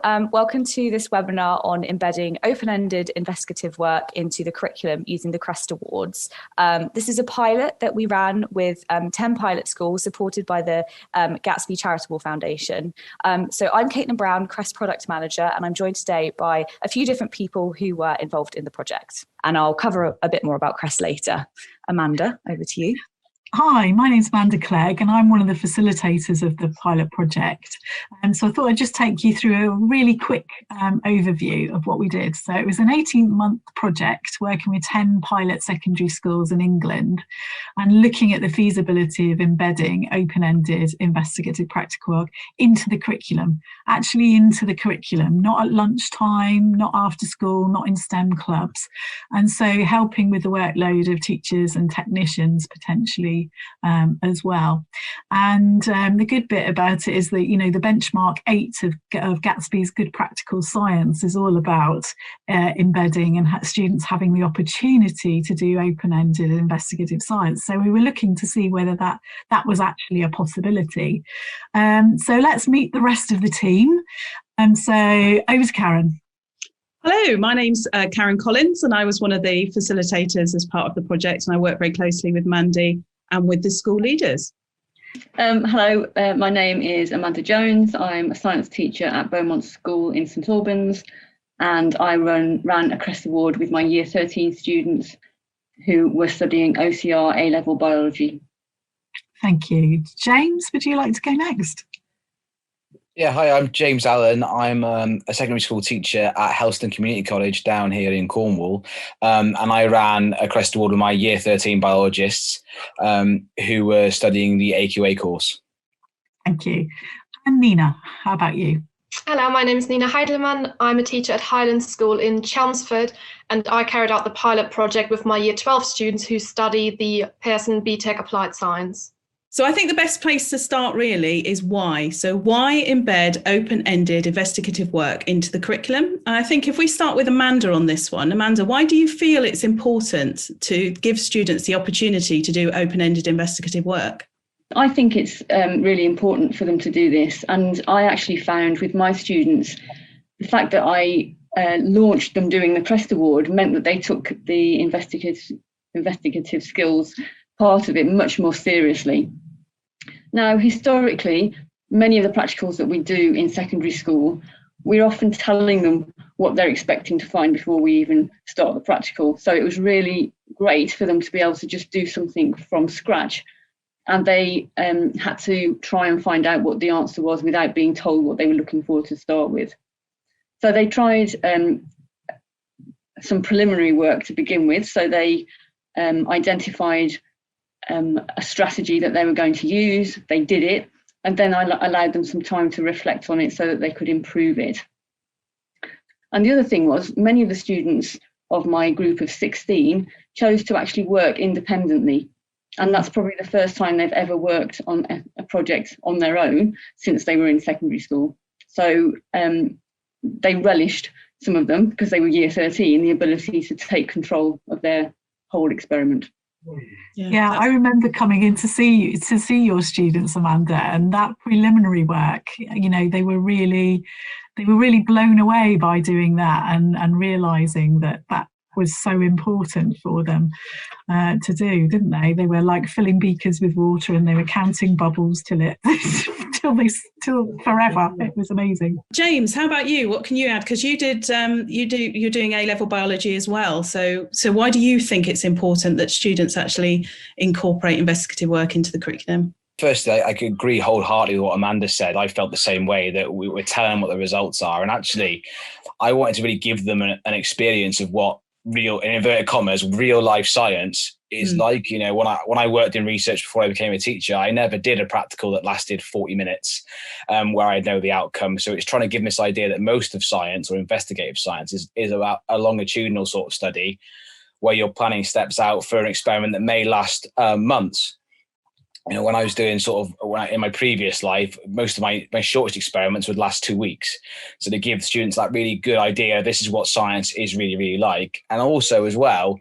Welcome to this webinar on embedding open-ended investigative work into the curriculum using the CREST Awards. This is a pilot that we ran with 10 pilot schools supported by the Gatsby Charitable Foundation. So I'm Caitlin Brown, CREST Product Manager, and I'm joined today by a few different people who were involved in the project. And I'll cover a bit more about CREST later. Amanda, over to you. Hi, my name's Amanda Clegg and I'm one of the facilitators of the pilot project. So I thought I'd just take you through a really quick overview of what we did. So it was an 18-month project working with 10 pilot secondary schools in England and looking at the feasibility of embedding open-ended investigative practical work into the curriculum, actually into the curriculum, not at lunchtime, not after school, not in STEM clubs. And so helping with the workload of teachers and technicians potentially as well. And the good bit about it is that, you know, the benchmark 8 of Gatsby's Good Practical Science is all about embedding and students having the opportunity to do open-ended investigative science. So we were looking to see whether that was actually a possibility. So let's meet the rest of the team. So over to Karen. Hello, my name's Karen Collins and I was one of the facilitators as part of the project, and I work very closely with Mandy and with the school leaders. Hello, my name is Amanda Jones. I'm a science teacher at Beaumont School in St Albans, and I ran a CREST Award with my Year 13 students who were studying OCR A-level biology. Thank you. James, would you like to go next? Yeah, hi, I'm James Allen. I'm a secondary school teacher at Helston Community College down here in Cornwall. And I ran a CREST Award with my Year 13 biologists who were studying the AQA course. Thank you. And Nina, how about you? Hello, my name is Nina Heidelman. I'm a teacher at Highland School in Chelmsford, and I carried out the pilot project with my Year 12 students who study the Pearson Btec Applied Science. So I think the best place to start really is why. So why embed open-ended investigative work into the curriculum? And I think if we start with Amanda on this one, Amanda, why do you feel it's important to give students the opportunity to do open-ended investigative work? I think it's really important for them to do this. And I actually found with my students, the fact that I launched them doing the CREST Award meant that they took the investigative skills part of it much more seriously. Now, historically, many of the practicals that we do in secondary school, we're often telling them what they're expecting to find before we even start the practical. So it was really great for them to be able to just do something from scratch. And they had to try and find out what the answer was without being told what they were looking for to start with. So they tried some preliminary work to begin with. So they identified a strategy that they were going to use, they did it, and then I allowed them some time to reflect on it so that they could improve it. And the other thing was, many of the students of my group of 16 chose to actually work independently, and that's probably the first time they've ever worked on a project on their own since they were in secondary school. So they relished, some of them, because they were Year 13, the ability to take control of their whole experiment. Yeah, I remember coming in to see your students, Amanda, and that preliminary work, you know, they were really blown away by doing that and realizing that was so important for them to do, didn't they? They were like filling beakers with water and they were counting bubbles till forever. It was amazing. James, how about you? What can you add? Because you're doing A-level biology as well. So why do you think it's important that students actually incorporate investigative work into the curriculum? Firstly, I could agree wholeheartedly with what Amanda said. I felt the same way, that we were telling them what the results are. And actually, I wanted to really give them an experience of what real, in inverted commas, real life science is like. You know, when I worked in research before I became a teacher, I never did a practical that lasted 40 minutes where I know the outcome. So it's trying to give them this idea that most of science or investigative science is about a longitudinal sort of study where you're planning steps out for an experiment that may last months. You know, when I was doing in my previous life, most of my shortest experiments would last 2 weeks. So to give students that really good idea, this is what science is really, really like. And also as well,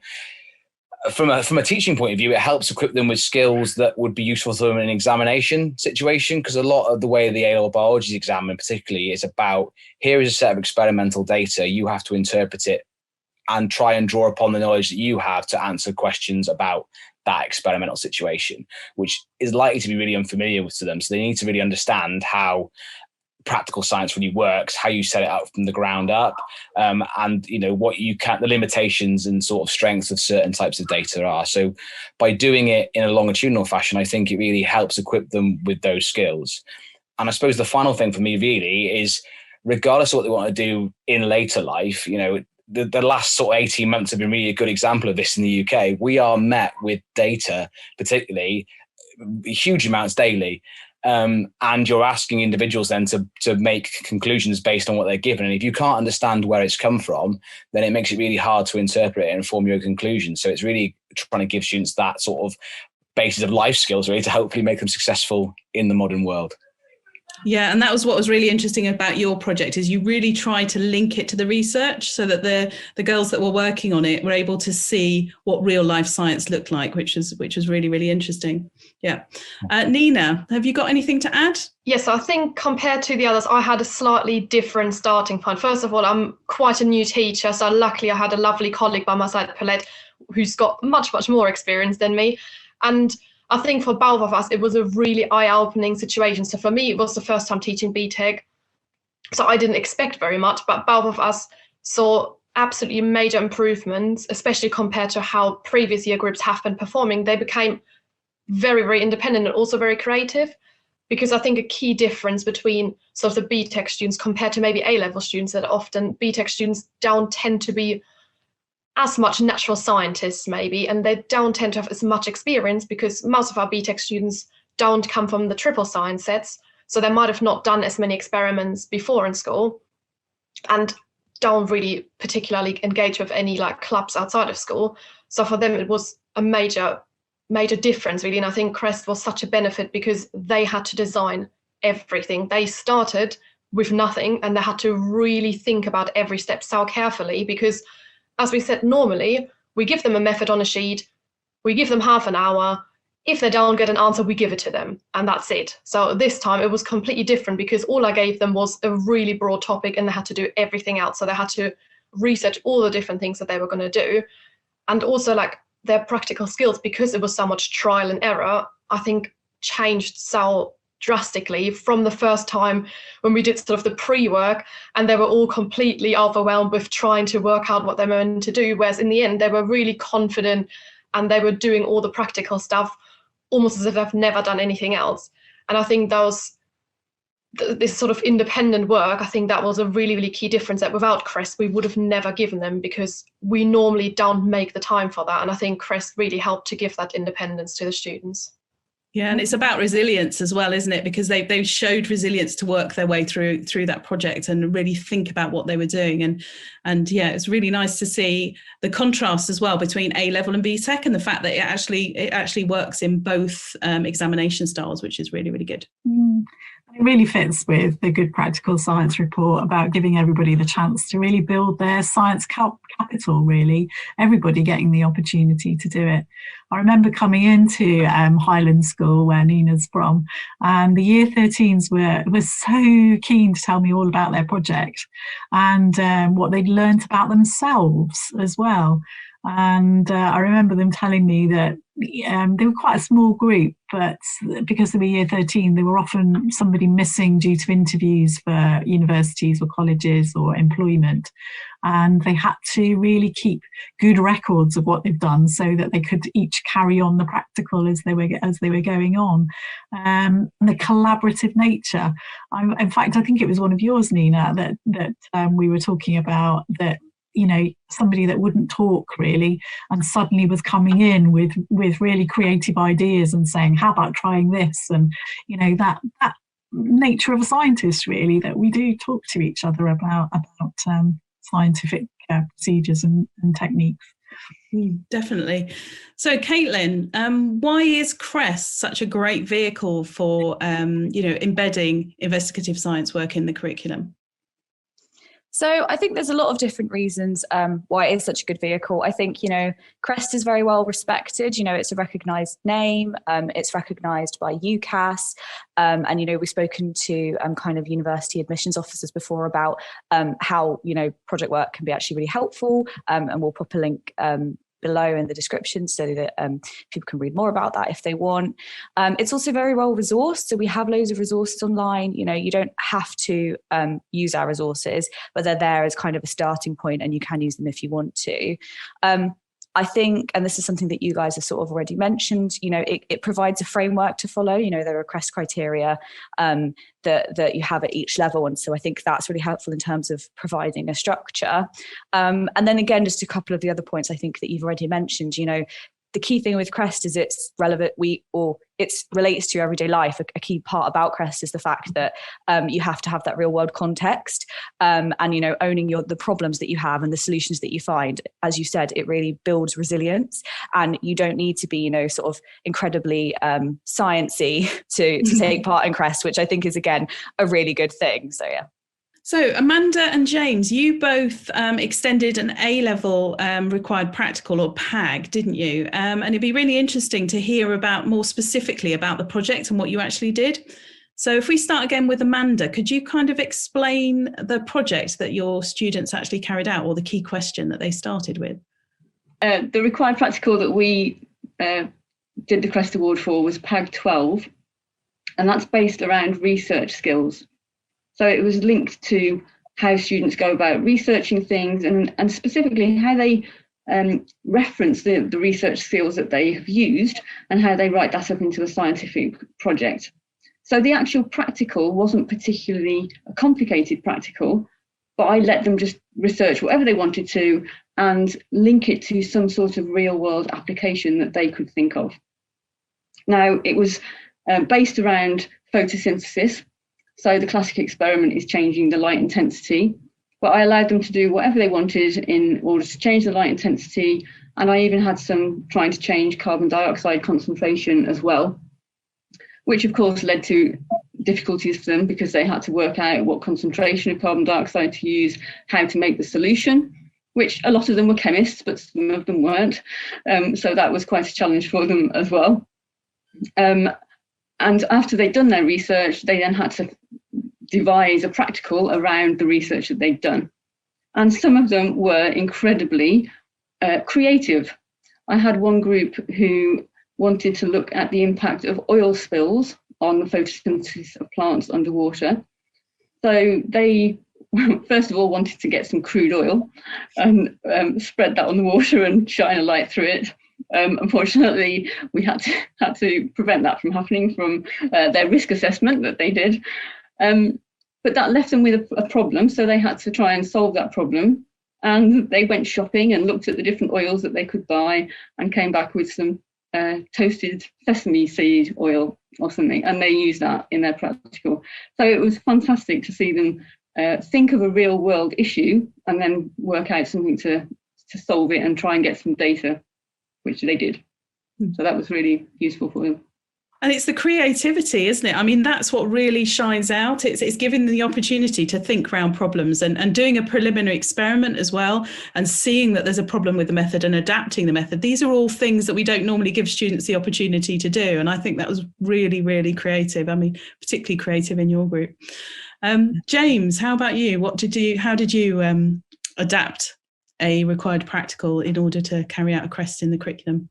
from a teaching point of view, it helps equip them with skills that would be useful to them in an examination situation, because a lot of the way the A-level biology is examined particularly is about, here is a set of experimental data, you have to interpret it and try and draw upon the knowledge that you have to answer questions about that experimental situation, which is likely to be really unfamiliar to them. So they need to really understand how practical science really works, how you set it up from the ground up, and what you can, the limitations and sort of strengths of certain types of data are. So by doing it in a longitudinal fashion, I think it really helps equip them with those skills. And I suppose the final thing for me really is, regardless of what they want to do in later life, the last sort of 18 months have been really a good example of this in the UK. We are met with data, particularly huge amounts daily. And you're asking individuals then to make conclusions based on what they're given. And if you can't understand where it's come from, then it makes it really hard to interpret it and form your conclusion. So it's really trying to give students that sort of basis of life skills, really, to hopefully make them successful in the modern world. Yeah, and that was what was really interesting about your project, is you really try to link it to the research so that the girls that were working on it were able to see what real life science looked like, which is really, really interesting. Yeah. Nina, have you got anything to add? Yes, I think compared to the others, I had a slightly different starting point. First of all, I'm quite a new teacher, so luckily I had a lovely colleague by my side, Paulette, who's got much, much more experience than me. And I think for both of us, it was a really eye-opening situation. So for me, it was the first time teaching Btec, so I didn't expect very much, but both of us saw absolutely major improvements, especially compared to how previous year groups have been performing. They became very, very independent and also very creative, because I think a key difference between sort of the Btec students compared to maybe A-level students, that often Btec students don't tend to be as much natural scientists maybe, and they don't tend to have as much experience, because most of our Btec students don't come from the triple science sets, so they might have not done as many experiments before in school and don't really particularly engage with any like clubs outside of school. So for them it was a major difference really, and I think CREST was such a benefit because they had to design everything. They started with nothing and they had to really think about every step so carefully, because as we said, normally we give them a method on a sheet, we give them half an hour. If they don't get an answer, we give it to them, and that's it. So this time it was completely different, because all I gave them was a really broad topic and they had to do everything else. So they had to research all the different things that they were going to do. And also like their practical skills, because it was so much trial and error, I think changed so drastically from the first time when we did sort of the pre-work and they were all completely overwhelmed with trying to work out what they were meant to do, whereas in the end they were really confident and they were doing all the practical stuff almost as if they've never done anything else. And I think this sort of independent work, I think that was a really, really key difference that without CREST we would have never given them, because we normally don't make the time for that. And I think CREST really helped to give that independence to the students. Yeah, and it's about resilience as well, isn't it? Because they showed resilience to work their way through that project and really think about what they were doing. And yeah, it's really nice to see the contrast as well between A-level and Btec, and the fact that it actually works in both examination styles, which is really, really good. It really fits with the Good Practical Science report about giving everybody the chance to really build their science capital, really, everybody getting the opportunity to do it. I remember coming into Highland School, where Nina's from, and the year 13s were so keen to tell me all about their project and what they'd learned about themselves as well. And I remember them telling me that they were quite a small group, but because they were year 13, they were often somebody missing due to interviews for universities or colleges or employment. And they had to really keep good records of what they've done so that they could each carry on the practical as they were going on. And the collaborative nature. In fact, I think it was one of yours, Nina, that we were talking about, that somebody that wouldn't talk really and suddenly was coming in with really creative ideas and saying, how about trying this? And that nature of a scientist, really, that we do talk to each other about scientific procedures and techniques. Definitely. So Caitlin, why is CREST such a great vehicle for embedding investigative science work in the curriculum? So I think there's a lot of different reasons why it is such a good vehicle. I think, CREST is very well respected. It's a recognised name. It's recognised by UCAS. And, we've spoken to kind of university admissions officers before about how, project work can be actually really helpful. And we'll pop a link below in the description so that people can read more about that if they want. It's also very well resourced. So we have loads of resources online. You don't have to use our resources, but they're there as kind of a starting point and you can use them if you want to. I think, and this is something that you guys have sort of already mentioned, it provides a framework to follow. There are CREST criteria that you have at each level. And so I think that's really helpful in terms of providing a structure. And then again, just a couple of the other points I think that you've already mentioned, the key thing with CREST is it's relevant, it relates to your everyday life. A key part about CREST is the fact that you have to have that real world context and, owning the problems that you have and the solutions that you find. As you said, it really builds resilience and you don't need to be, sort of incredibly sciencey to take part in CREST, which I think is, again, a really good thing. So, yeah. So Amanda and James, you both extended an A-level required practical, or PAG, didn't you? And it'd be really interesting to hear more specifically about the project and what you actually did. So if we start again with Amanda, could you kind of explain the project that your students actually carried out, or the key question that they started with? The required practical that we did the CREST Award for was PAG 12, and that's based around research skills. So it was linked to how students go about researching things and specifically how they reference the research skills that they have used and how they write that up into a scientific project. So the actual practical wasn't particularly a complicated practical, but I let them just research whatever they wanted to and link it to some sort of real world application that they could think of. Now, it was based around photosynthesis. So the classic experiment is changing the light intensity, but I allowed them to do whatever they wanted in order to change the light intensity. And I even had some trying to change carbon dioxide concentration as well, which of course led to difficulties for them because they had to work out what concentration of carbon dioxide to use, how to make the solution, which a lot of them were chemists, but some of them weren't. So that was quite a challenge for them as well. And after they'd done their research, they then had to devise a practical around the research that they'd done. And some of them were incredibly creative. I had one group who wanted to look at the impact of oil spills on the photosynthesis of plants underwater. So they, first of all, wanted to get some crude oil and spread that on the water and shine a light through it. Unfortunately, we had to prevent that from happening from their risk assessment that they did. But that left them with a problem, so they had to try and solve that problem. And they went shopping and looked at the different oils that they could buy and came back with some toasted sesame seed oil or something, and they used that in their practical. So it was fantastic to see them think of a real world issue and then work out something to solve it and try and get some data, which they did. So that was really useful for them. And it's the creativity, isn't it? I mean, that's what really shines out. It's giving them the opportunity to think around problems and doing a preliminary experiment as well, and seeing that there's a problem with the method and adapting the method. These are all things that we don't normally give students the opportunity to do. And I think that was really, really creative. I mean, particularly creative in your group. James, how about you? How did you adapt a required practical in order to carry out a CREST in the curriculum?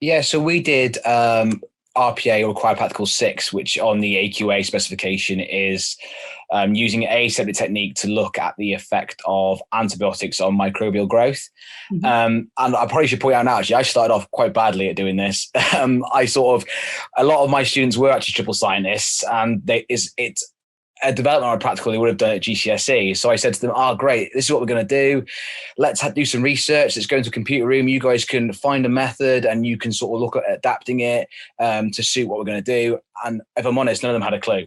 Yeah, so we did RPA, Required Practical 6, which on the AQA specification is using an aseptic technique to look at the effect of antibiotics on microbial growth. Mm-hmm. And I probably should point out now, actually, I started off quite badly at doing this. A lot of my students were actually triple scientists, and it's a development or a practical they would have done at GCSE. So I said to them, great, this is what we're going to do. Let's do some research. Let's go into a computer room. You guys can find a method and you can sort of look at adapting it to suit what we're going to do. And if I'm honest, none of them had a clue.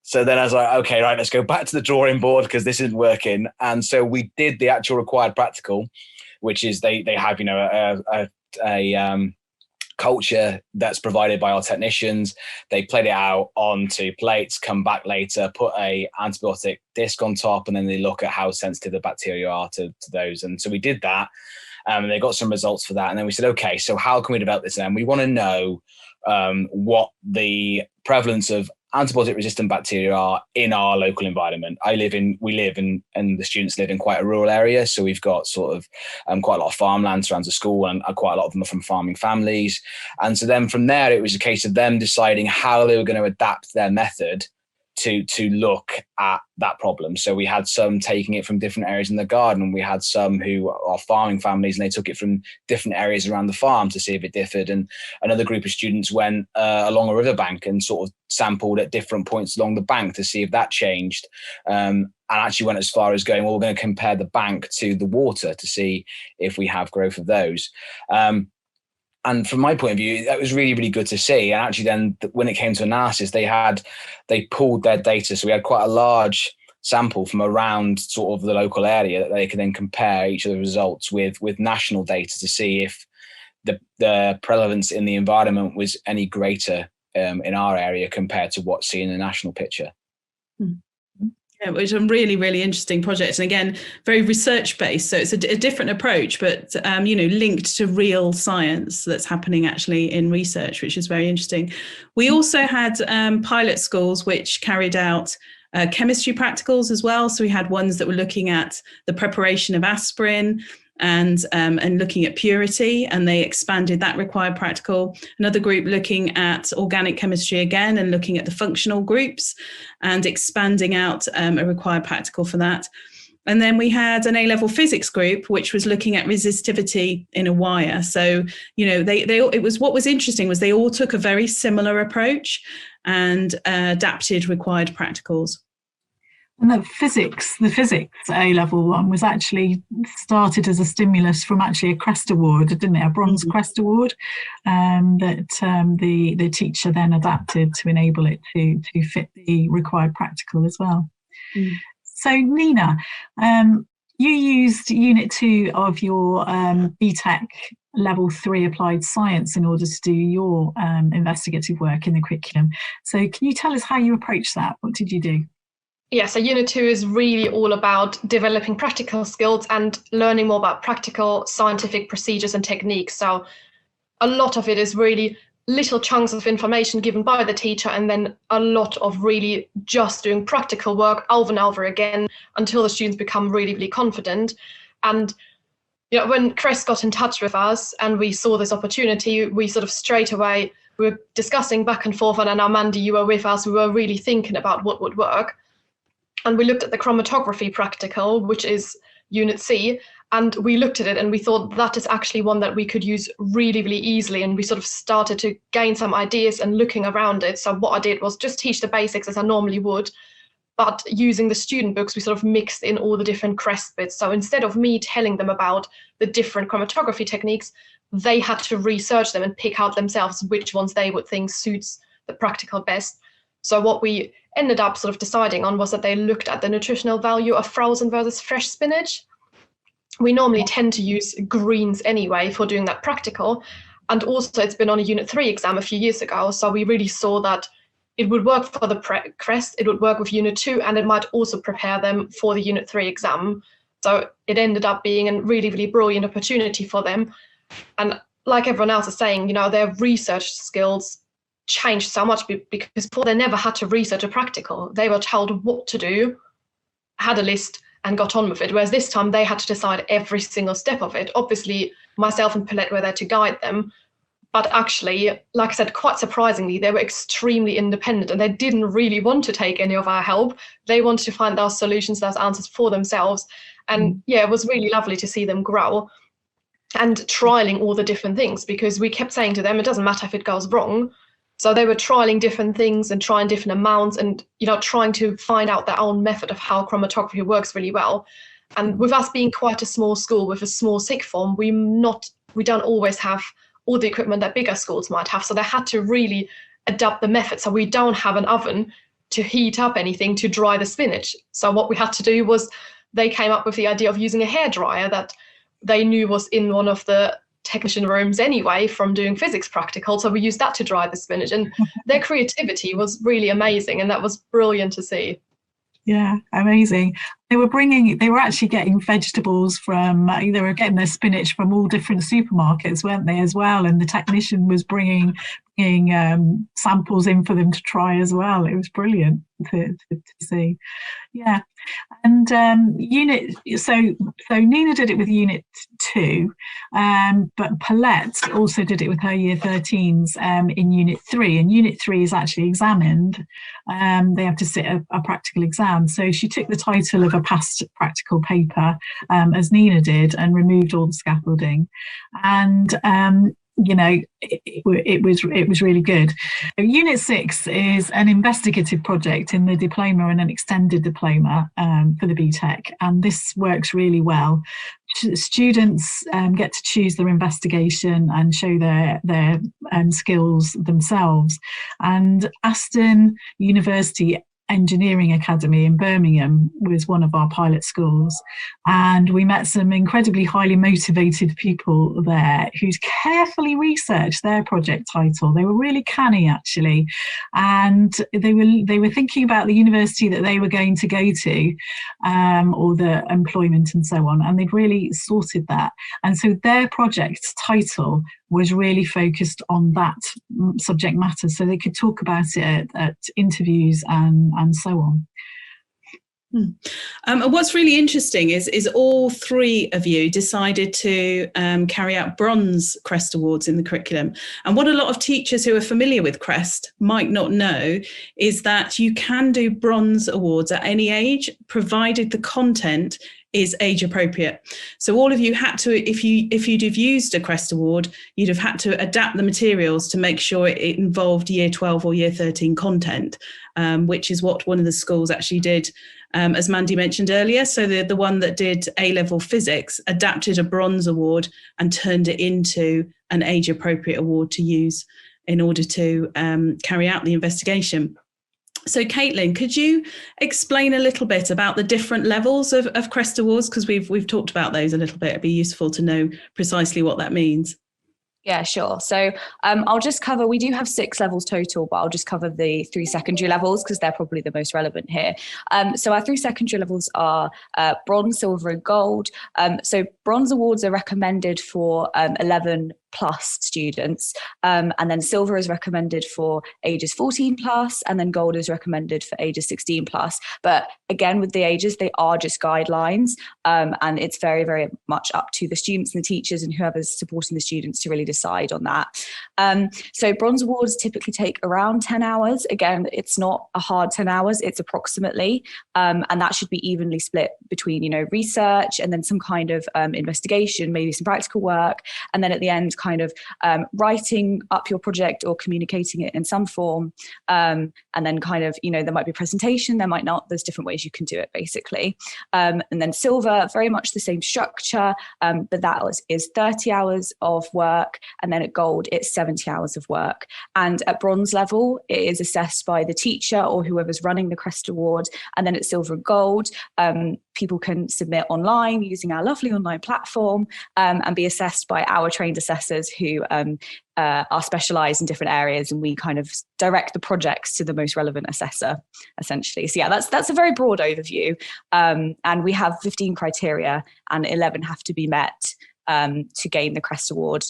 So then I was like, okay, right, let's go back to the drawing board because this isn't working. And so we did the actual required practical, which is they have, a culture that's provided by our technicians. They plate it out onto plates, come back later, put a antibiotic disc on top, and then they look at how sensitive the bacteria are to those. And so we did that. And they got some results for that. And then we said, okay, so how can we develop this then? We want to know what the prevalence of antibiotic resistant bacteria are in our local environment. We live in, and the students live in quite a rural area. So we've got sort of quite a lot of farmland surrounds the school, and quite a lot of them are from farming families. And so then from there, it was a case of them deciding how they were going to adapt their method to look at that problem. So we had some taking it from different areas in the garden. We had some who are farming families, and they took it from different areas around the farm to see if it differed. And another group of students went along a riverbank and sort of sampled at different points along the bank to see if that changed. And actually went as far as going, well, we're going to compare the bank to the water to see if we have growth of those. And from my point of view, that was really, really good to see. And actually then when it came to analysis, they pulled their data. So we had quite a large sample from around sort of the local area that they could then compare each of the results with national data to see if the prevalence in the environment was any greater in our area compared to what's seen in the national picture. Yeah, which are really, really interesting projects. And again, very research based. So it's a different approach, but, linked to real science that's happening actually in research, which is very interesting. We also had pilot schools which carried out chemistry practicals as well. So we had ones that were looking at the preparation of aspirin and looking at purity, and they expanded that required practical. Another group looking at organic chemistry again and looking at the functional groups and expanding out a required practical for that. And then we had an A-level physics group, which was looking at resistivity in a wire. So, what was interesting was they all took a very similar approach and adapted required practicals. And the physics A-level one was actually started as a stimulus from actually a CREST award, didn't it? A bronze CREST award that the teacher then adapted to enable it to fit the required practical as well. So Nina, you used Unit 2 of your Btec Level 3 Applied Science in order to do your investigative work in the curriculum. So can you tell us how you approached that? What did you do? Yeah, so Unit 2 is really all about developing practical skills and learning more about practical scientific procedures and techniques. So a lot of it is really little chunks of information given by the teacher, and then a lot of really just doing practical work over and over again until the students become really, really confident. And when CREST got in touch with us and we saw this opportunity, we sort of straight away, we were discussing back and forth, and then Amanda, you were with us, we were really thinking about what would work. And we looked at the chromatography practical, which is Unit C, and we looked at it and we thought that is actually one that we could use really, really easily. And we sort of started to gain some ideas and looking around it. So what I did was just teach the basics as I normally would, but using the student books, we sort of mixed in all the different CREST bits. So instead of me telling them about the different chromatography techniques, they had to research them and pick out themselves which ones they would think suits the practical best. So what we ended up sort of deciding on was that they looked at the nutritional value of frozen versus fresh spinach. We normally tend to use greens anyway for doing that practical. And also it's been on a Unit 3 exam a few years ago. So we really saw that it would work for the CREST, it would work with Unit 2, and it might also prepare them for the Unit 3 exam. So it ended up being a really, really brilliant opportunity for them. And like everyone else is saying, their research skills changed so much because before they never had to research a practical. They were told what to do, had a list, and got on with it. Whereas this time they had to decide every single step of it. Obviously, myself and Paulette were there to guide them. But actually, like I said, quite surprisingly, they were extremely independent and they didn't really want to take any of our help. They wanted to find those solutions, those answers for themselves. And it was really lovely to see them grow and trialing all the different things, because we kept saying to them, it doesn't matter if it goes wrong. So they were trialing different things and trying different amounts and, trying to find out their own method of how chromatography works really well. And with us being quite a small school with a small sixth form, we don't always have all the equipment that bigger schools might have. So they had to really adapt the method. So we don't have an oven to heat up anything to dry the spinach. So what we had to do was they came up with the idea of using a hairdryer that they knew was in one of the technician rooms anyway from doing physics practical, so we used that to dry the spinach, and their creativity was really amazing, and that was brilliant to see. Yeah, amazing. They were actually getting vegetables from, they were getting their spinach from all different supermarkets, weren't they, as well? And the technician was bringing samples in for them to try as well. It was brilliant to see. Yeah. And so Nina did it with Unit 2, but Paulette also did it with her Year 13s in Unit 3. And Unit 3 is actually examined. They have to sit a practical exam. So she took the title of a past practical paper, as Nina did, and removed all the scaffolding. And it was really good. Unit 6 is an investigative project in the diploma and an extended diploma for the Btec, and this works really well. Students get to choose their investigation and show their skills themselves. And Aston University Engineering Academy in Birmingham was one of our pilot schools, and we met some incredibly highly motivated people there who'd carefully researched their project title. They were really canny, actually, and they were thinking about the university that they were going to go to, or the employment and so on, and they'd really sorted that. And so their project title was really focused on that subject matter, so they could talk about it at interviews and so on. And what's really interesting is all three of you decided to carry out bronze CREST awards in the curriculum. And what a lot of teachers who are familiar with CREST might not know is that you can do bronze awards at any age, provided the content is age appropriate. So all of you had to, if you'd have used a CREST award, you'd have had to adapt the materials to make sure it involved Year 12 or Year 13 content, which is what one of the schools actually did, as Mandy mentioned earlier. So the one that did A-level physics adapted a bronze award and turned it into an age appropriate award to use in order to carry out the investigation. So Caitlin, could you explain a little bit about the different levels of CREST awards? Because we've talked about those a little bit. It'd be useful to know precisely what that means. Yeah, sure. So I'll just cover, we do have 6 levels total, but I'll just cover the 3 secondary levels because they're probably the most relevant here. So our 3 secondary levels are bronze, silver and gold. So bronze awards are recommended for 11 plus students, and then silver is recommended for ages 14 plus, and then gold is recommended for ages 16 plus. But again, with the ages, they are just guidelines, and it's very, very much up to the students and the teachers and whoever's supporting the students to really decide on that. So bronze awards typically take around 10 hours. Again, it's not a hard 10 hours, it's approximately, and that should be evenly split between, research and then some kind of investigation, maybe some practical work, and then at the end, kind of writing up your project or communicating it in some form, and then kind of, there might be a presentation, there might not, there's different ways you can do it basically. And then silver, very much the same structure, but that is 30 hours of work, and then at gold it's 70 hours of work. And at bronze level it is assessed by the teacher or whoever's running the CREST award, and then at silver and gold people can submit online using our lovely online platform, and be assessed by our trained assessors who are specialised in different areas, and we kind of direct the projects to the most relevant assessor, essentially. So yeah, that's a very broad overview, and we have 15 criteria, and 11 have to be met to gain the CREST award.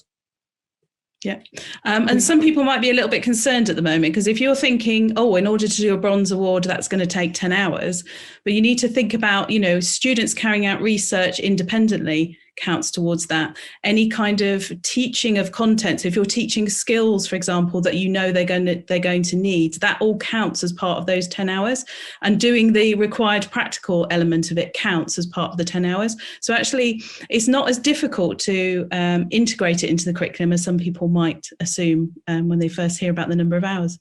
Yeah. And some people might be a little bit concerned at the moment, because if you're thinking, in order to do a bronze award, that's going to take 10 hours. But you need to think about, students carrying out research independently counts towards that. Any kind of teaching of content. So if you're teaching skills, for example, that they're going to need, that all counts as part of those 10 hours. And doing the required practical element of it counts as part of the 10 hours. So actually, it's not as difficult to integrate it into the curriculum as some people might assume when they first hear about the number of hours.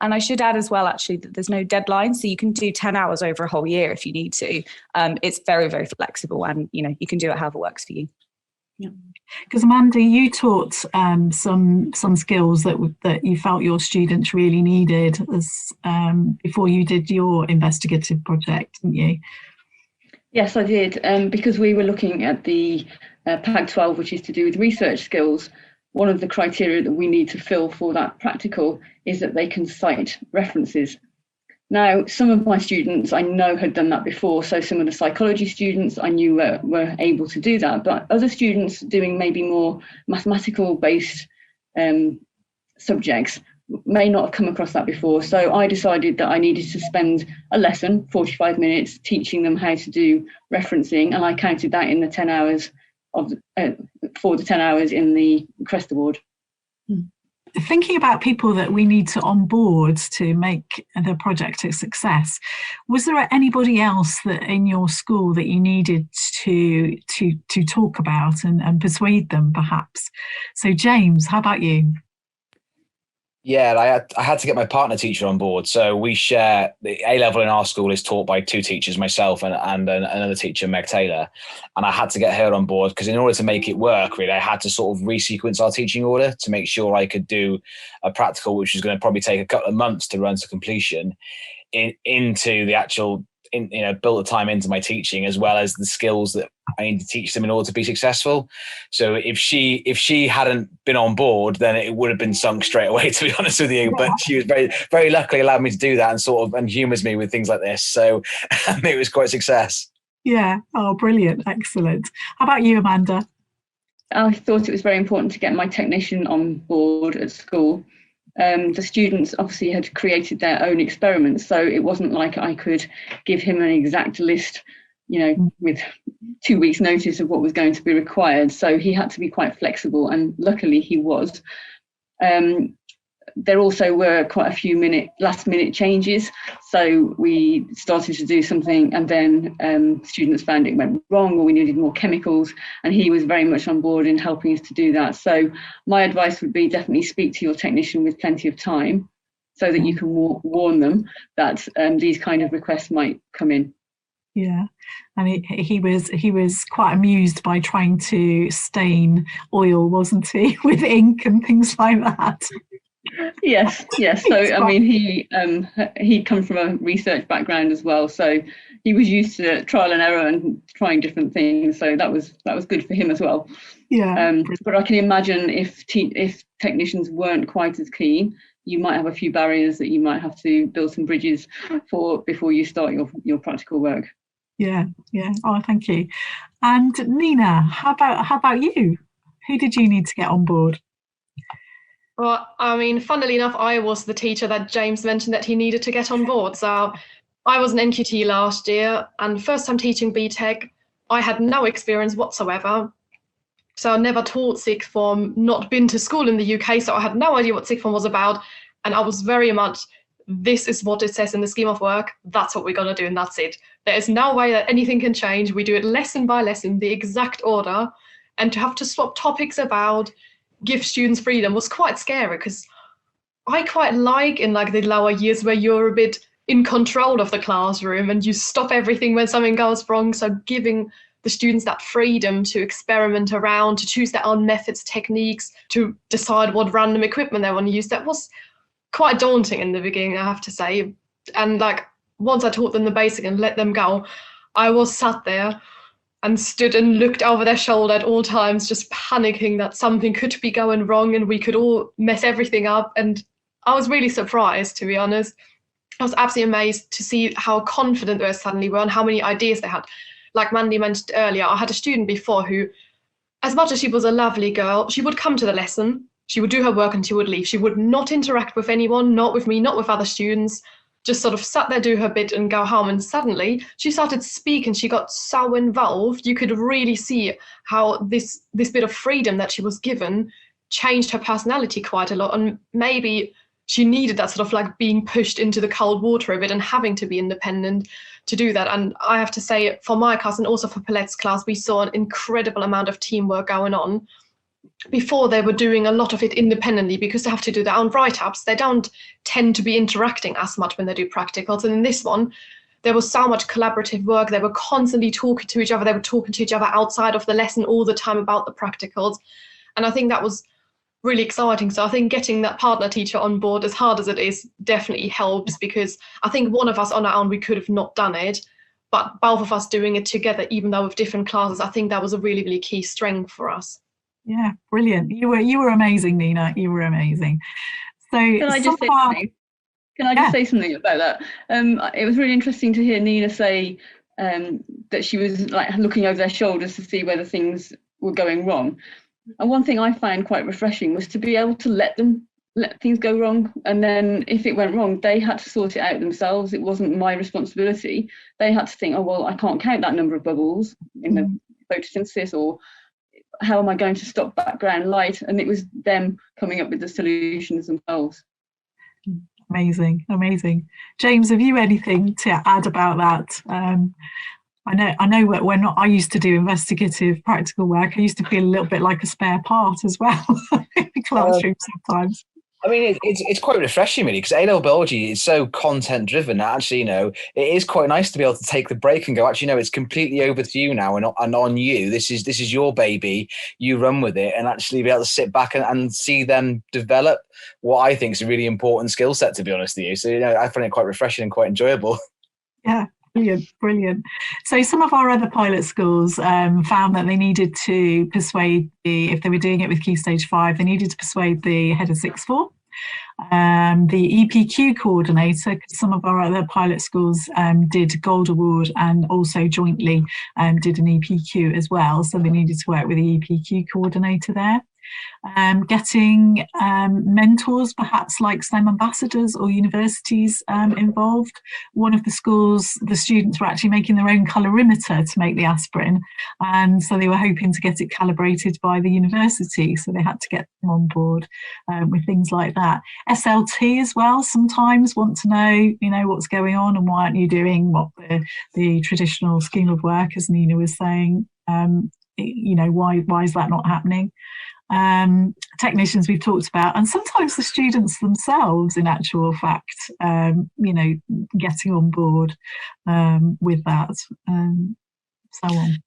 And I should add as well, actually, that there's no deadline. So you can do 10 hours over a whole year if you need to. It's very, very flexible, and, you can do it however works for you. Yeah. Because Amanda, you taught some skills that you felt your students really needed before you did your investigative project, didn't you? Yes, I did, because we were looking at the PAG 12, which is to do with research skills, one of the criteria that we need to fill for that practical is that they can cite references. Now, some of my students I know had done that before, so some of the psychology students I knew were able to do that, but other students doing maybe more mathematical based subjects may not have come across that before. So I decided that I needed to spend a lesson, 45 minutes, teaching them how to do referencing, and I counted that in the 10 hours for the 10 hours in the CREST award. Thinking about people that we need to onboard to make the project a success, was there anybody else that in your school that you needed to talk about and persuade them, perhaps? So James, how about you? Yeah, I had to get my partner teacher on board. So we share the A level in our school is taught by two teachers, myself and another teacher, Meg Taylor. And I had to get her on board because in order to make it work, really, I had to sort of resequence our teaching order to make sure I could do a practical, which was going to probably take a couple of months to run to completion, into the actual, built the time into my teaching, as well as the skills that I need to teach them in order to be successful. So if she hadn't been on board, then it would have been sunk straight away, to be honest with you. But she was very, very luckily allowed me to do that and humours me with things like this. So it was quite a success. Yeah. Oh, brilliant. Excellent. How about you, Amanda? I thought it was very important to get my technician on board at school. The students obviously had created their own experiments, so it wasn't like I could give him an exact list, with 2 weeks notice of what was going to be required. So he had to be quite flexible, and luckily he was. There also were quite a few last minute changes. So we started to do something and then students found it went wrong, or we needed more chemicals, and he was very much on board in helping us to do that. So my advice would be definitely speak to your technician with plenty of time so that you can warn them that these kind of requests might come in. Yeah, and he was quite amused by trying to stain oil, wasn't he, with ink and things like that. Yes. So I mean, he comes from a research background as well, so he was used to trial and error and trying different things. So that was good for him as well. Yeah. But I can imagine if technicians weren't quite as keen, you might have a few barriers that you might have to build some bridges for before you start your practical work. Yeah. Oh, thank you. And Nina, how about you? Who did you need to get on board? Well, I mean, funnily enough, I was the teacher that James mentioned that he needed to get on board. So I was an NQT last year, and first time teaching Btec, I had no experience whatsoever. So I never taught sixth form, not been to school in the UK, so I had no idea what sixth form was about. And I was very much, this is what it says in the scheme of work, that's what we're going to do, and that's it. There is no way that anything can change. We do it lesson by lesson, the exact order, and to have to swap topics about, give students freedom was quite scary, because I quite like in the lower years where you're a bit in control of the classroom and you stop everything when something goes wrong. So giving the students that freedom to experiment around, to choose their own methods, techniques, to decide what random equipment they want to use, that was quite daunting in the beginning, I have to say. And once I taught them the basic and let them go, I was sat there and stood and looked over their shoulder at all times, just panicking that something could be going wrong and we could all mess everything up. And I was really surprised, to be honest. I was absolutely amazed to see how confident they suddenly were and how many ideas they had. Like Mandy mentioned earlier, I had a student before who, as much as she was a lovely girl, she would come to the lesson, she would do her work and she would leave. She would not interact with anyone, not with me, not with other students. Just sort of sat there, do her bit and go home. And suddenly she started speaking. She got so involved. You could really see how this bit of freedom that she was given changed her personality quite a lot. And maybe she needed that sort of being pushed into the cold water a bit and having to be independent to do that. And I have to say, for my class and also for Paulette's class, we saw an incredible amount of teamwork going on. Before, they were doing a lot of it independently because they have to do their own write-ups. They don't tend to be interacting as much when they do practicals. And in this one, there was so much collaborative work. They were constantly talking to each other. They were talking to each other outside of the lesson all the time about the practicals. And I think that was really exciting. So I think getting that partner teacher on board, as hard as it is, definitely helps, because I think one of us on our own, we could have not done it. but both of us doing it together, even though with different classes, I think that was a really, really key strength for us. Yeah, brilliant. You were amazing, Nina. You were amazing. So Can I just say something? Can I just say something about that? It was really interesting to hear Nina say that she was like looking over their shoulders to see whether things were going wrong. And one thing I found quite refreshing was to be able to let things go wrong, and then if it went wrong, they had to sort it out themselves. It wasn't my responsibility. They had to think, oh well, I can't count that number of bubbles in the photosynthesis, or how am I going to stop background light? And it was them coming up with the solutions themselves. Amazing. James, have you anything to add about that? I know when I used to do investigative practical work, I used to feel a little bit like a spare part as well in the classroom sometimes. I mean, it's quite refreshing, really, because A-level biology is so content-driven. Actually, it is quite nice to be able to take the break and go, actually, it's completely over to you now and on you. This is your baby. You run with it, and actually be able to sit back and see them develop what I think is a really important skill set, to be honest with you. So, I find it quite refreshing and quite enjoyable. Yeah. Brilliant. So some of our other pilot schools found that they needed to persuade if they were doing it with Key Stage 5, they needed to persuade the head of Sixth Form, the Epq Coordinator, because some of our other pilot schools did Gold Award and also jointly did an EPQ as well. So they needed to work with the Epq Coordinator there. Getting mentors, perhaps like STEM ambassadors or universities involved. One of the schools, the students were actually making their own colorimeter to make the aspirin, and so they were hoping to get it calibrated by the university, so they had to get them on board with things like that. SLT as well sometimes want to know, what's going on and why aren't you doing what the traditional scheme of work, as Nina was saying, why is that not happening? Technicians we've talked about, and sometimes the students themselves, in actual fact, getting on board with that, so on.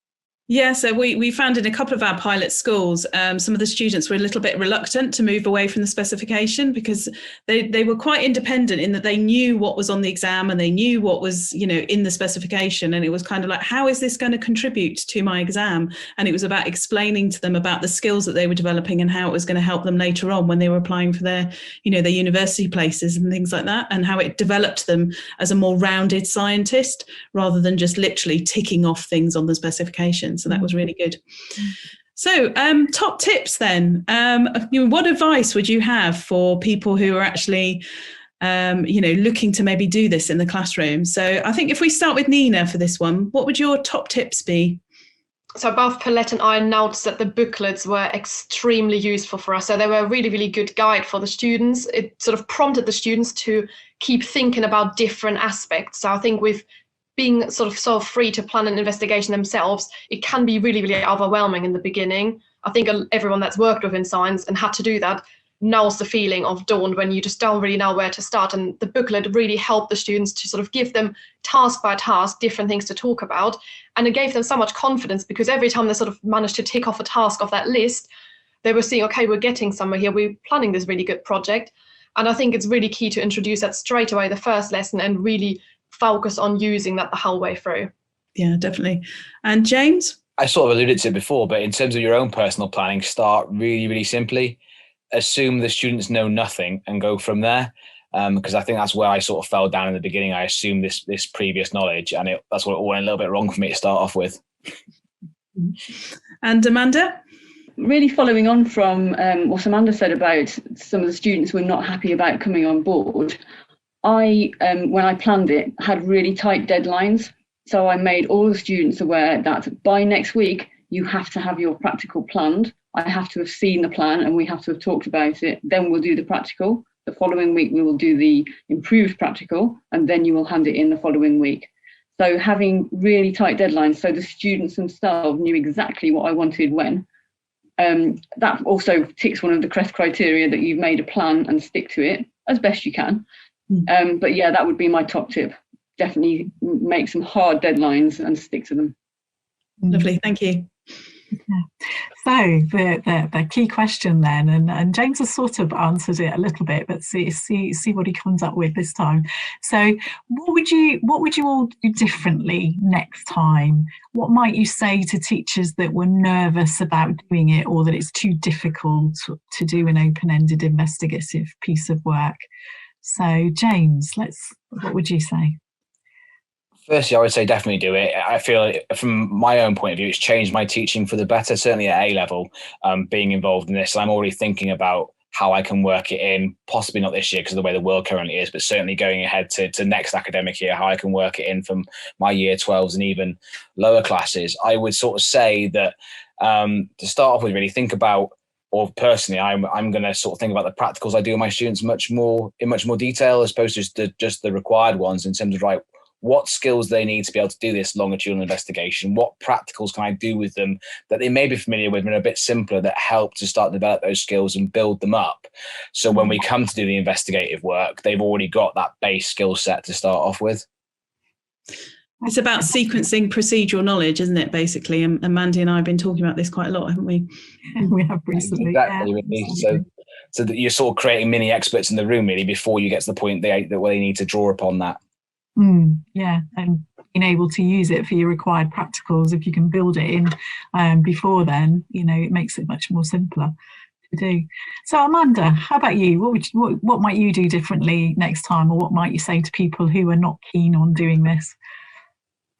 Yeah, so we found in a couple of our pilot schools, some of the students were a little bit reluctant to move away from the specification because they were quite independent in that they knew what was on the exam and they knew what was, in the specification. And it was kind of like, how is this going to contribute to my exam? And it was about explaining to them about the skills that they were developing and how it was going to help them later on when they were applying for their university places and things like that, and how it developed them as a more rounded scientist rather than just literally ticking off things on the specification. So that was really good. So top tips then. What advice would you have for people who are actually, looking to maybe do this in the classroom? So I think if we start with Nina for this one, what would your top tips be? So both Paulette and I noticed that the booklets were extremely useful for us. So they were a really, really good guide for the students. It sort of prompted the students to keep thinking about different aspects. So I think with being sort of so free to plan an investigation themselves, it can be really, really overwhelming in the beginning. I think everyone that's worked within science and had to do that knows the feeling of dawn when you just don't really know where to start. And the booklet really helped the students to sort of give them task by task different things to talk about. And it gave them so much confidence because every time they sort of managed to tick off a task off that list, they were seeing, okay, we're getting somewhere here. We're planning this really good project. And I think it's really key to introduce that straight away, the first lesson, and really focus on using that the whole way through. Yeah, definitely. And James? I sort of alluded to it before, but in terms of your own personal planning, start really, really simply. Assume the students know nothing and go from there. Because I think that's where I sort of fell down in the beginning. I assumed this previous knowledge, and that's what went a little bit wrong for me to start off with. And Amanda? Really following on from what Amanda said about some of the students were not happy about coming on board, I, when I planned it, had really tight deadlines. So I made all the students aware that by next week, you have to have your practical planned. I have to have seen the plan and we have to have talked about it. Then we'll do the practical. The following week, we will do the improved practical, and then you will hand it in the following week. So having really tight deadlines, so the students themselves knew exactly what I wanted when. That also ticks one of the CREST criteria, that you've made a plan and stick to it as best you can. But yeah, that would be my top tip. Definitely make some hard deadlines and stick to them. Lovely, thank you. Yeah. So the key question then, and James has sort of answered it a little bit, but see what he comes up with this time. So what would you all do differently next time? What might you say to teachers that were nervous about doing it, or that it's too difficult to do an open-ended investigative piece of work? So James, what would you say? Firstly, I would say definitely do it. I feel from my own point of view, it's changed my teaching for the better, certainly at A level, being involved in this. I'm already thinking about how I can work it in, possibly not this year because of the way the world currently is, but certainly going ahead to next academic year, how I can work it in from my year 12s and even lower classes. I would sort of say that to start off with, really think about, or personally, I'm going to sort of think about the practicals I do with my students in much more detail, as opposed to just the required ones, in terms of, right, what skills they need to be able to do this longitudinal investigation, what practicals can I do with them that they may be familiar with and are a bit simpler, that help to start to develop those skills and build them up. So when we come to do the investigative work, they've already got that base skill set to start off with. It's about sequencing procedural knowledge, isn't it, basically? And Mandy and I have been talking about this quite a lot, haven't we? We have recently. Exactly. Yeah. So that you're sort of creating mini experts in the room, really, before you get to the point where they need to draw upon that. Yeah, and being able to use it for your required practicals, if you can build it in before then, it makes it much more simpler to do. So Amanda, how about you? What might you do differently next time, or what might you say to people who are not keen on doing this?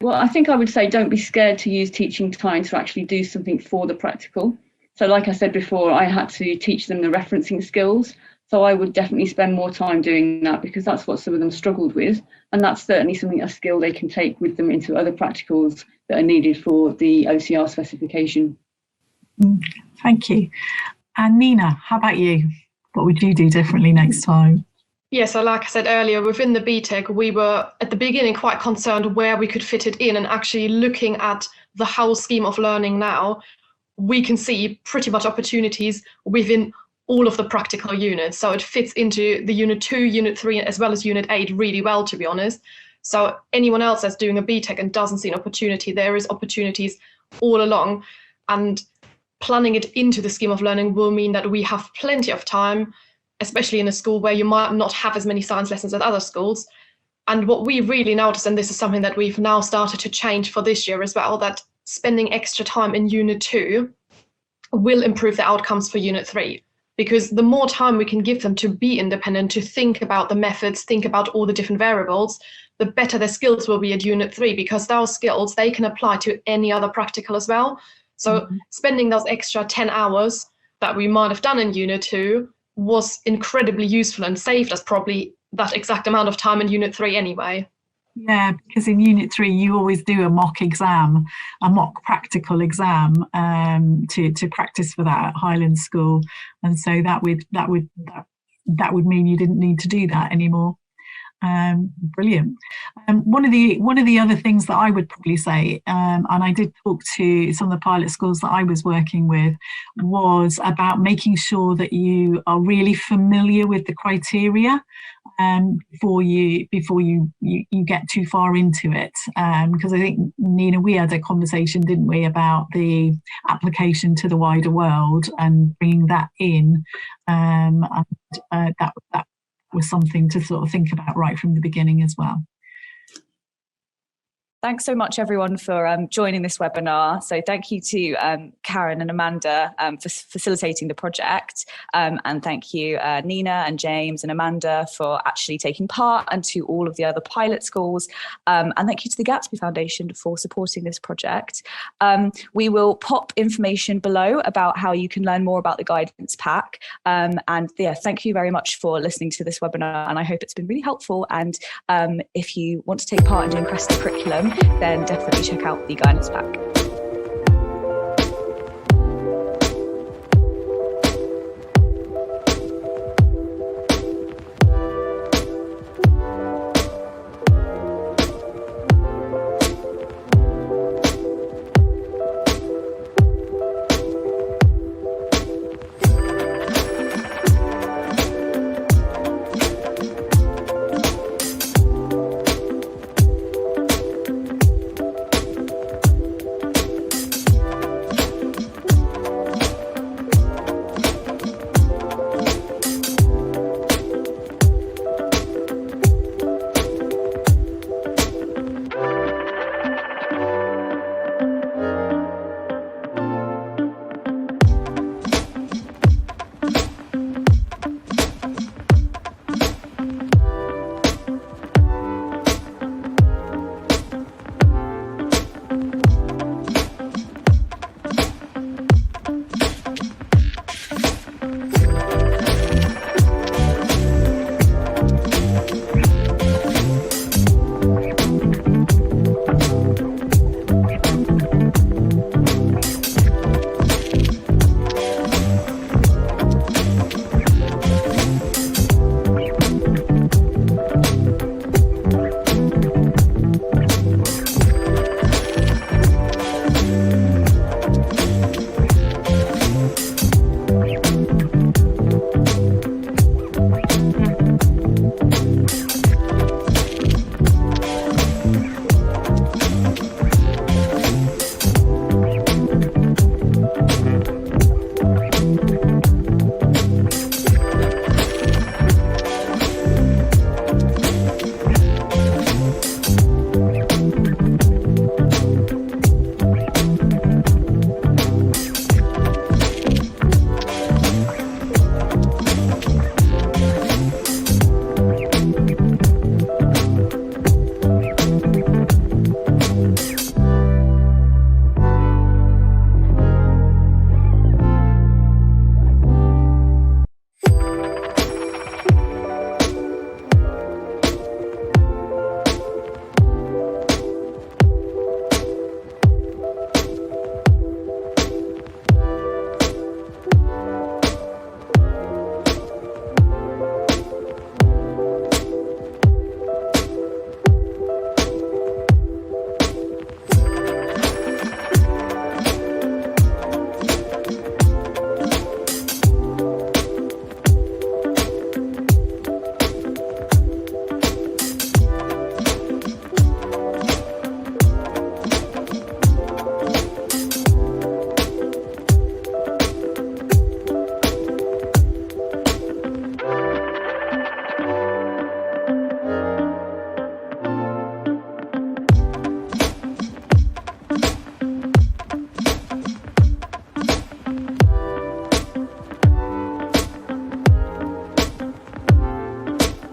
Well, I think I would say don't be scared to use teaching time to actually do something for the practical. So like I said before, I had to teach them the referencing skills. So I would definitely spend more time doing that, because that's what some of them struggled with. And that's certainly a skill they can take with them into other practicals that are needed for the OCR specification. Thank you. And Nina, how about you? What would you do differently next time? Yeah, so like I said earlier, within the Btec, we were at the beginning quite concerned where we could fit it in, and actually looking at the whole scheme of learning now, we can see pretty much opportunities within all of the practical units. So it fits into the Unit 2, Unit 3, as well as Unit 8 really well, to be honest. So anyone else that's doing a Btec and doesn't see an opportunity, there is opportunities all along. And planning it into the scheme of learning will mean that we have plenty of time, especially in a school where you might not have as many science lessons as other schools. And what we really noticed, and this is something that we've now started to change for this year as well, that spending extra time in Unit 2 will improve the outcomes for Unit 3. Because the more time we can give them to be independent, to think about the methods, think about all the different variables, the better their skills will be at Unit 3, because those skills, they can apply to any other practical as well. So spending those extra 10 hours that we might have done in Unit 2 was incredibly useful and saved us probably that exact amount of time in Unit 3 anyway. Yeah, because in Unit 3 you always do a mock exam, a mock practical exam to practice for that at Highland School, and so that would mean you didn't need to do that anymore. Brilliant. One of the other things that I would probably say, and I did talk to some of the pilot schools that I was working with, was about making sure that you are really familiar with the criteria before you get too far into it, because I think, Nina, we had a conversation, didn't we, about the application to the wider world and bringing that in, and that was something to sort of think about right from the beginning as well. Thanks so much, everyone, for joining this webinar. So thank you to Karen and Amanda for facilitating the project. And thank you, Nina and James and Amanda, for actually taking part, and to all of the other pilot schools. And thank you to the Gatsby Foundation for supporting this project. We will pop information below about how you can learn more about the guidance pack. And yeah, thank you very much for listening to this webinar. And I hope it's been really helpful. And if you want to take part in doing CREST curriculum, then definitely check out the guidance pack.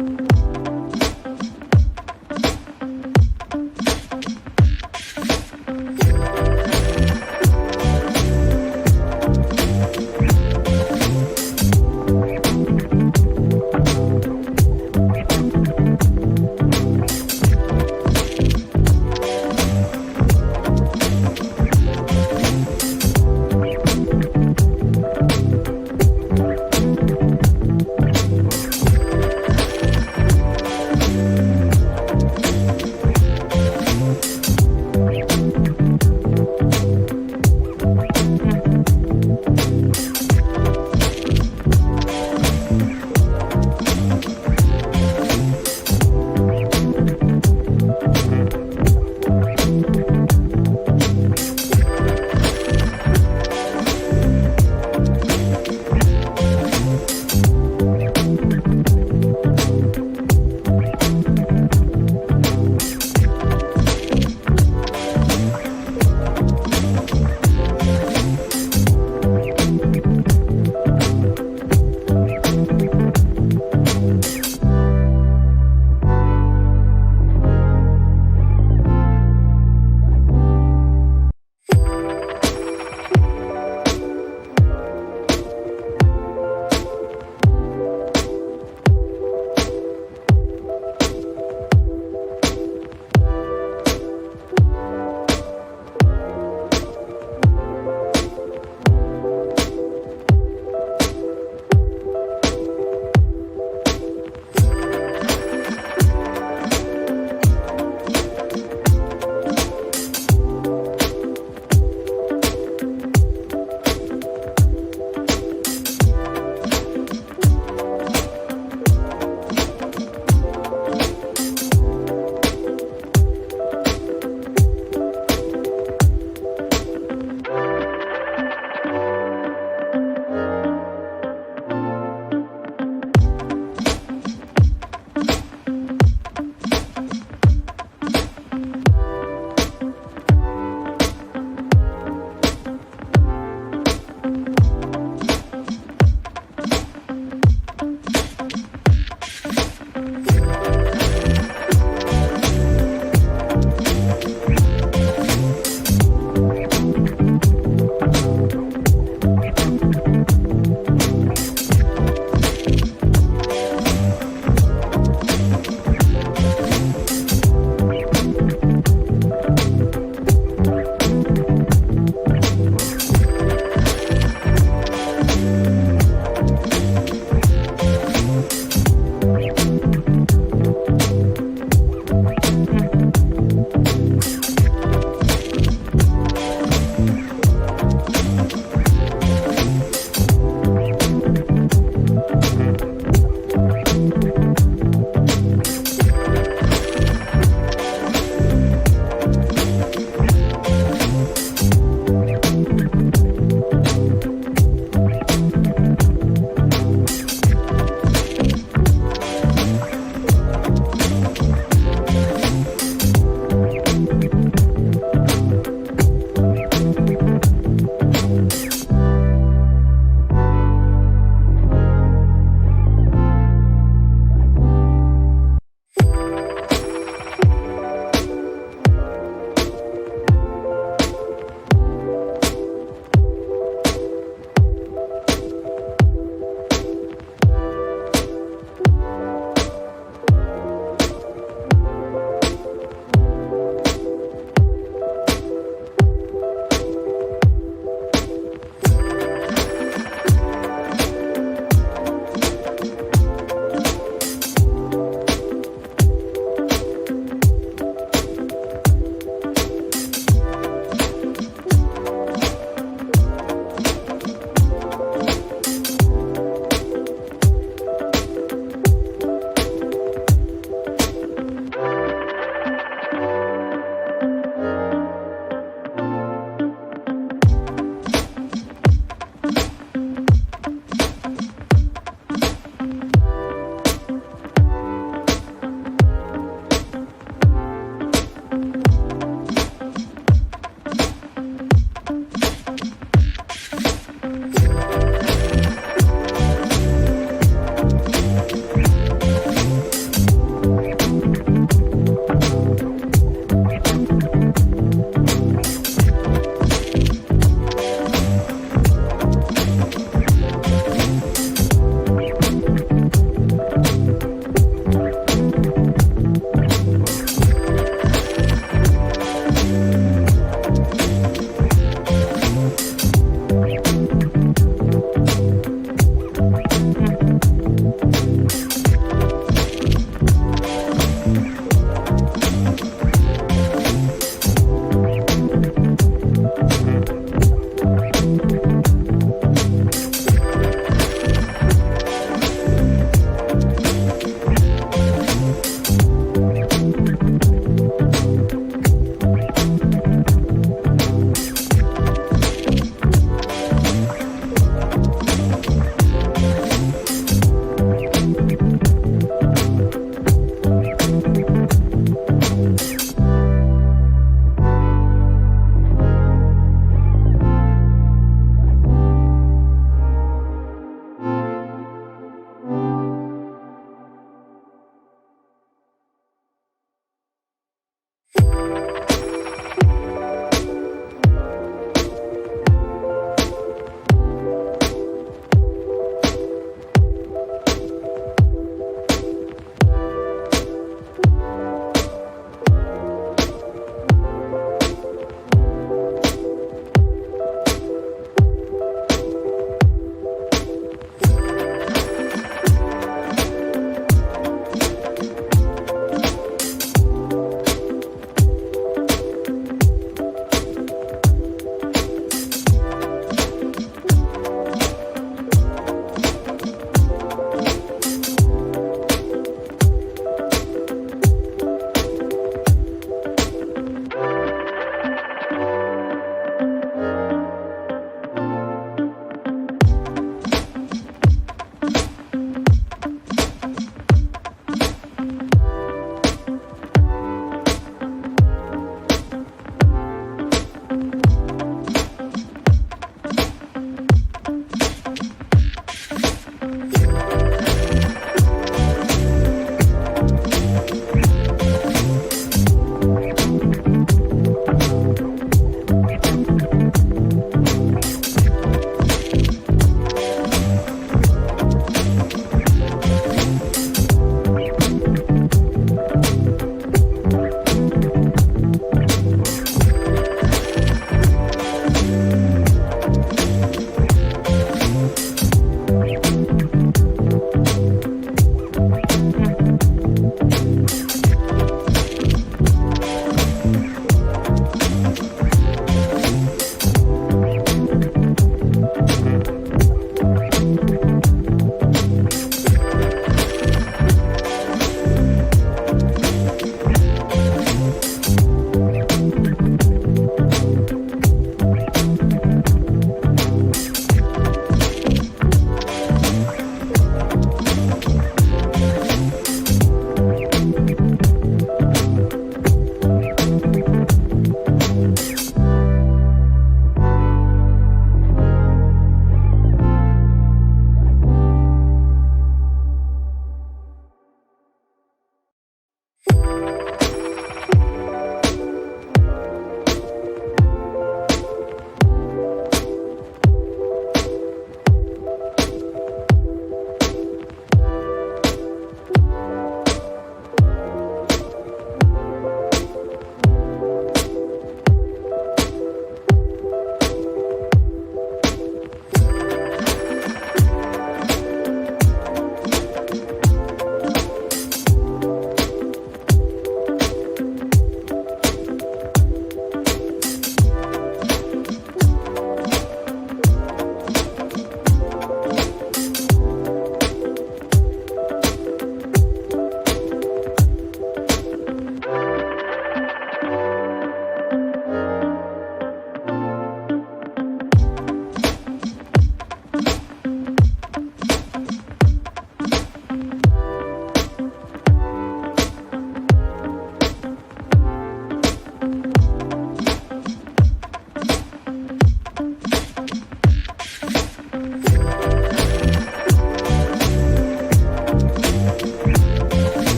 you.